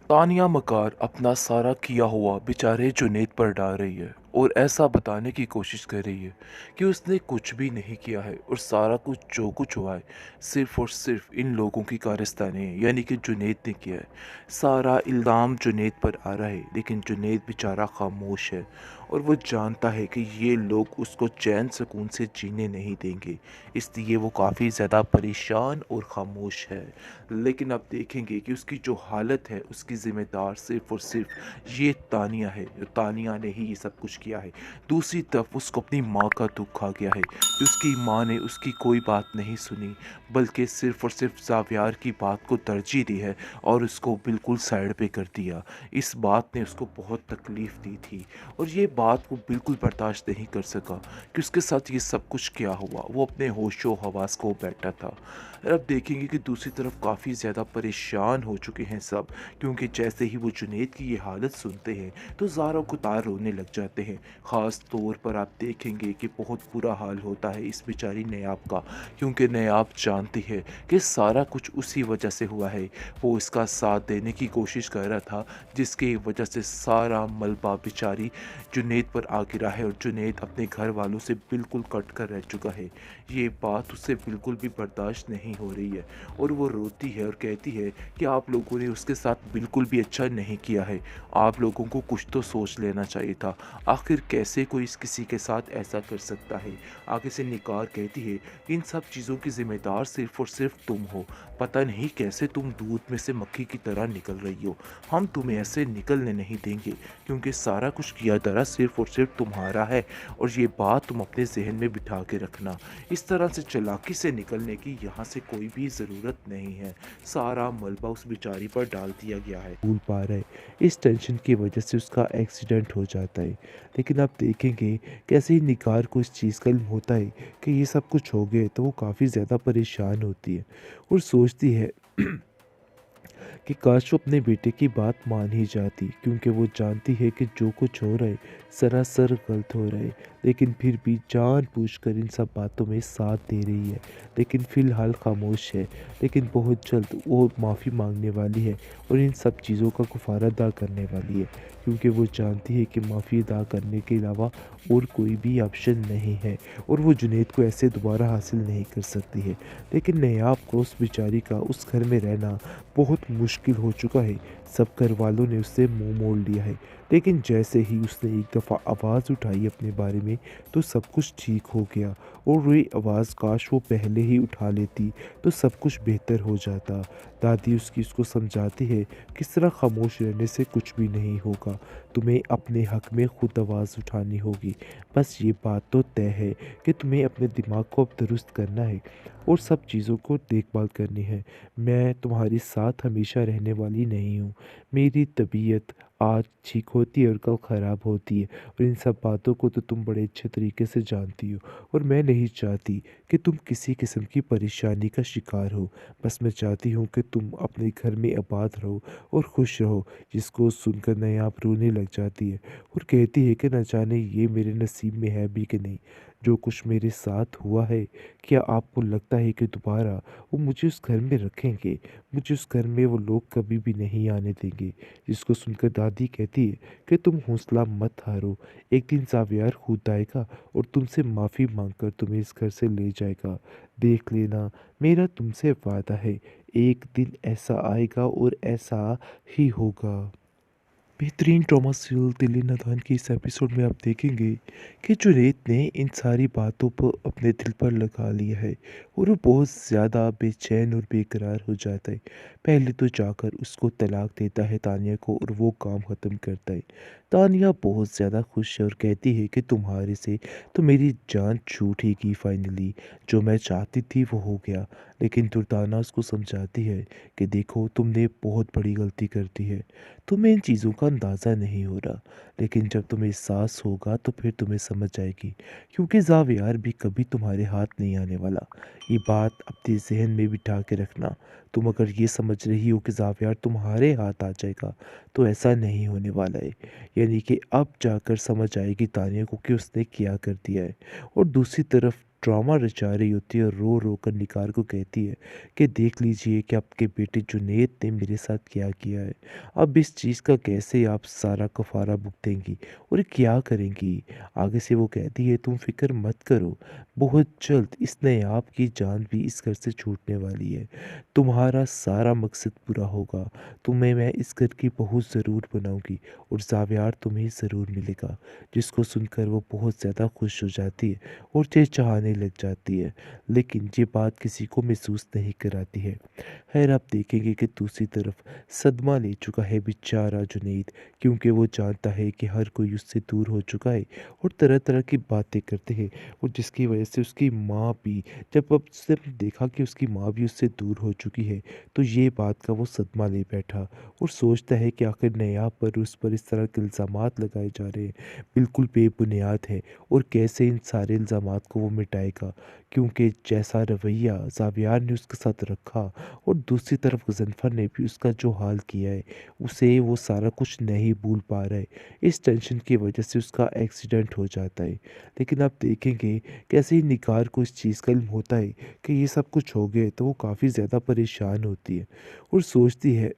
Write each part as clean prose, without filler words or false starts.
तानिया मकार अपना सारा किया हुआ बेचारे जुनैद पर डाल रही है और ऐसा बताने की कोशिश कर रही है कि उसने कुछ भी नहीं किया है और सारा कुछ जो कुछ हुआ है सिर्फ और सिर्फ इन लोगों की कारस्तानी है, यानी कि जुनैद ने किया है। सारा इल्ज़ाम जुनैद पर आ रहा है, लेकिन जुनैद बेचारा खामोश है और वो जानता है कि ये लोग उसको चैन सुकून से जीने नहीं देंगे। इसलिए वो काफ़ी ज़्यादा परेशान और खामोश है। लेकिन अब देखेंगे कि उसकी जो हालत है उसकी ज़िम्मेदार सिर्फ़ और सिर्फ़ ये तानिया है। तानिया ने ही ये सब कुछ किया है। दूसरी तरफ उसको अपनी माँ का दुःख आ गया है कि उसकी माँ ने उसकी कोई बात नहीं सुनी, बल्कि सिर्फ़ और सिर्फ़ ज़ावियार की बात को तरजीह दी है और उसको बिल्कुल साइड पे कर दिया। इस बात ने उसको बहुत तकलीफ़ दी थी और ये बात वो बिल्कुल बर्दाश्त नहीं कर सका कि उसके साथ ये सब कुछ क्या हुआ। वो अपने होशो-हवास खो बैठा था। अब देखेंगे कि दूसरी तरफ काफ़ी ज़्यादा परेशान हो चुके हैं सब, क्योंकि जैसे ही वो जुनैद की ये हालत सुनते हैं तो ज़ारा गुतार रोने लग जाते हैं। ख़ास तौर पर आप देखेंगे कि बहुत बुरा हाल होता है इस बेचारी नयाब का, क्योंकि नयाब जानती है कि सारा कुछ उसी वजह से हुआ है। वो इसका साथ देने की कोशिश कर रहा था, जिसकी वजह से सारा मलबा बेचारी जुनैद पर आ गिरा है और जुनैद अपने घर वालों से बिल्कुल कट कर रह चुका है। ये बात उससे बिल्कुल भी बर्दाश्त नहीं हो रही है और वो रोती है और कहती है कि आप लोगों ने उसके साथ बिल्कुल भी अच्छा नहीं किया है। आप लोगों को कुछ तो सोच लेना चाहिए था। आखिर कैसे कोई इस किसी के साथ ऐसा कर सकता है। आगे से निकार कहती है, इन सब चीज़ों की ज़िम्मेदार सिर्फ़ और सिर्फ़ तुम हो। पता नहीं कैसे तुम दूध में से मक्खी की तरह निकल रही हो। हम तुम्हें ऐसे निकलने नहीं देंगे, क्योंकि सारा कुछ किया धरा सिर्फ़ और सिर्फ़ तुम्हारा है और ये बात तुम अपने ज़हन में बिठा के रखना। इस तरह से चालाकी से निकलने की यहाँ से कोई भी ज़रूरत नहीं है। सारा मलबा उस बेचारी पर डाल दिया गया है। भूल पा रहा है। इस टेंशन की वजह से उसका एक्सीडेंट हो जाता है। लेकिन आप देखेंगे कैसे ही निगार को इस चीज़ का इल्म होता है कि ये सब कुछ हो गया, तो वो काफ़ी ज़्यादा परेशान होती है और सोचती है कि काश वो अपने बेटे की बात मान ही जाती, क्योंकि वो जानती है कि जो कुछ हो रहा है सरासर गलत हो रहा है, लेकिन फिर भी जानबूझकर इन सब बातों में साथ दे रही है। लेकिन फ़िलहाल खामोश है, लेकिन बहुत जल्द वो माफ़ी मांगने वाली है और इन सब चीज़ों का गुफारा अदा करने वाली है, क्योंकि वो जानती है कि माफ़ी अदा करने के अलावा और कोई भी ऑप्शन नहीं है और वो जुनैद को ऐसे दोबारा हासिल नहीं कर सकती है। लेकिन नयाब को उस बेचारी का उस घर में रहना बहुत मुश्किल हो चुका है। सब घर वालों ने उससे मुंह मोड़ लिया है, लेकिन जैसे ही उसने एक दफ़ा आवाज़ उठाई अपने बारे में तो सब कुछ ठीक हो गया और वही आवाज़ काश वो पहले ही उठा लेती तो सब कुछ बेहतर हो जाता। दादी उसको समझाती है, किस तरह खामोश रहने से कुछ भी नहीं होगा, तुम्हें अपने हक में खुद आवाज़ उठानी होगी। बस ये बात तो तय है कि तुम्हें अपने दिमाग को अब दुरुस्त करना है और सब चीज़ों को देखभाल करनी है। मैं तुम्हारे साथ हमेशा रहने वाली नहीं हूँ। मेरी तबीयत आज ठीक होती है और कल ख़राब होती है और इन सब बातों को तो तुम बड़े अच्छे तरीके से जानती हो और मैं नहीं चाहती कि तुम किसी किस्म की परेशानी का शिकार हो। बस मैं चाहती हूँ कि तुम अपने घर में आबाद रहो और खुश रहो। जिसको सुनकर नायाब रोने लग जाती है और कहती है कि न जाने ये मेरे नसीब में है भी कि नहीं। जो कुछ मेरे साथ हुआ है, क्या आपको लगता है कि दोबारा वो मुझे उस घर में रखेंगे? मुझे उस घर में वो लोग कभी भी नहीं आने देंगे। जिसको सुनकर दादी कहती है कि तुम हौसला मत हारो। एक दिन ज़ावियार खुद आएगा और तुमसे माफ़ी मांगकर तुम्हें इस घर से ले जाएगा। देख लेना, मेरा तुमसे वादा है, एक दिन ऐसा आएगा और ऐसा ही होगा। बेहतरीन ट्रॉमा सीरियल दिल नादान के इस एपिसोड में आप देखेंगे कि जुनैद ने इन सारी बातों पर अपने दिल पर लगा लिया है और वो बहुत ज़्यादा बेचैन और बेकरार हो जाता है। पहले तो जाकर उसको तलाक देता है तानिया को और वो काम ख़त्म करता है। तानिया बहुत ज़्यादा खुश है और कहती है कि तुम्हारे से तो मेरी जान छूटेगी फाइनली। जो मैं चाहती थी वो हो गया। लेकिन दुर्दाना उसको समझाती है कि देखो तुमने बहुत बड़ी गलती कर दी है। तुम्हें इन चीज़ों का अंदाज़ा नहीं हो रहा, लेकिन जब तुम्हें एहसास होगा तो फिर तुम्हें समझ आएगी, क्योंकि ज़ावियार भी कभी तुम्हारे हाथ नहीं आने वाला। ये बात अपने ज़हन में बिठा के रखना। तुम अगर ये समझ रही हो कि ज़ावियार तुम्हारे हाथ आ जाएगा, तो ऐसा नहीं होने वाला है। यानी कि अब जाकर समझ आएगी तानिया को कि उसने क्या कर दिया है। और दूसरी तरफ ड्रामा रचा रही होती है और रो रो कर निगार को कहती है कि देख लीजिए कि आपके बेटे जुनैद ने मेरे साथ क्या किया है। अब इस चीज़ का कैसे आप सारा कफारा भुगतेंगी और क्या करेंगी? आगे से वो कहती है तुम फिक्र मत करो, बहुत जल्द इस नयाब की जान भी इस घर से छूटने वाली है। तुम्हारा सारा मकसद पूरा होगा, तुम्हें मैं इस घर की बहू ज़रूर बनाऊंगी और ज़ावियार तुम्हें ज़रूर मिलेगा। जिसको सुनकर वो बहुत ज़्यादा खुश हो जाती है और चहचहाने लग जाती है, लेकिन ये बात किसी को महसूस नहीं कराती है। खैर आप देखेंगे कि दूसरी तरफ सदमा ले चुका है बेचारा जुनैद, क्योंकि वो जानता है कि हर कोई उससे दूर हो चुका है और तरह तरह की बातें करते हैं, और जिसकी वजह से उसकी माँ भी, जब अब उसने देखा कि उसकी माँ भी उससे दूर हो चुकी है, तो ये बात का वो सदमा ले बैठा और सोचता है कि आखिर नया पर उस पर इस तरह के इल्ज़ामात लगाए जा रहे हैं, बिल्कुल बेबुनियाद है, और कैसे इन सारे इल्ज़ामात को वो मिटाएगा, क्योंकि जैसा रवैया ज़ावियार ने उसके साथ रखा और दूसरी तरफ गज़नफ़र ने भी उसका जो हाल किया है, उसे वो सारा कुछ नहीं भूल पा रहा है। इस टेंशन की वजह से उसका एक्सीडेंट हो जाता है। लेकिन आप देखेंगे कैसे ही निगार को इस चीज़ का इल्म होता है कि ये सब कुछ हो गया है, तो वो काफ़ी ज़्यादा परेशान होती है और सोचती है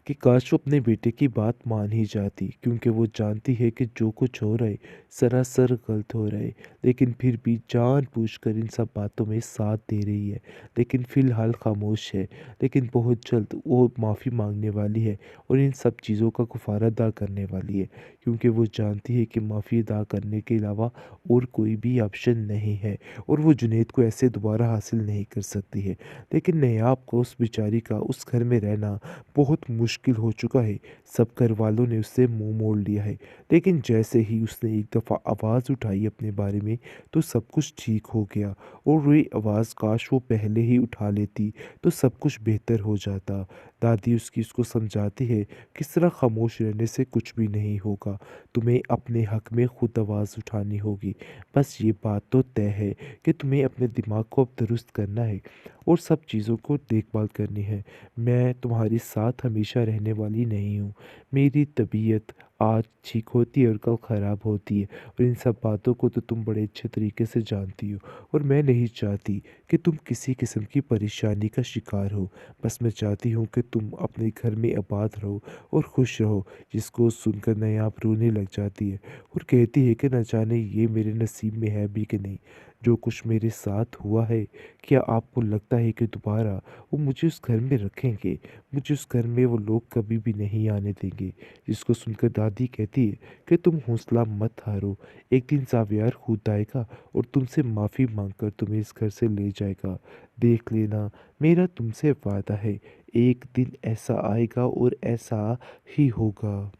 कि काश वो अपने बेटे की बात मान ही जाती, क्योंकि वो जानती है कि जो कुछ हो रहा है सरासर गलत हो रहा है, लेकिन फिर भी जानबूझकर इन सब बातों में साथ दे रही है। लेकिन फ़िलहाल खामोश है, लेकिन बहुत जल्द वो माफ़ी मांगने वाली है और इन सब चीज़ों का कफ़ारा अदा करने वाली है, क्योंकि वो जानती है कि माफ़ी अदा करने के अलावा और कोई भी ऑप्शन नहीं है और वो जुनैद को ऐसे दोबारा हासिल नहीं कर सकती है। लेकिन नयाब को, उस बेचारी का उस घर में रहना बहुत मुश्किल हो चुका है। सब घर वालों ने उससे मुंह मोड़ लिया है, लेकिन जैसे ही उसने एक दफ़ा आवाज़ उठाई अपने बारे में, तो सब कुछ ठीक हो गया, और वही आवाज़ काश वो पहले ही उठा लेती तो सब कुछ बेहतर हो जाता। दादी उसको समझाती है, किस तरह खामोश रहने से कुछ भी नहीं होगा, तुम्हें अपने हक में खुद आवाज़ उठानी होगी। बस ये बात तो तय है कि तुम्हें अपने दिमाग को अब दुरुस्त करना है और सब चीज़ों को देखभाल करनी है। मैं तुम्हारे साथ हमेशा रहने वाली नहीं हूँ। मेरी तबीयत आज ठीक होती है और कल ख़राब होती है, और इन सब बातों को तो तुम बड़े अच्छे तरीके से जानती हो, और मैं नहीं चाहती कि तुम किसी किस्म की परेशानी का शिकार हो। बस मैं चाहती हूँ कि तुम अपने घर में आबाद रहो और खुश रहो। जिसको सुनकर नयाब रोने लग जाती है और कहती है कि न जाने ये मेरे नसीब में है भी कि नहीं, जो कुछ मेरे साथ हुआ है। क्या आपको लगता है कि दोबारा वो मुझे उस घर में रखेंगे? मुझे उस घर में वो लोग कभी भी नहीं आने देंगे। जिसको सुनकर दादी कहती है कि तुम हौसला मत हारो, एक दिन ज़ावियार खुद आएगा और तुमसे माफ़ी मांगकर तुम्हें इस घर से ले जाएगा। देख लेना, मेरा तुमसे वादा है, एक दिन ऐसा आएगा और ऐसा ही होगा।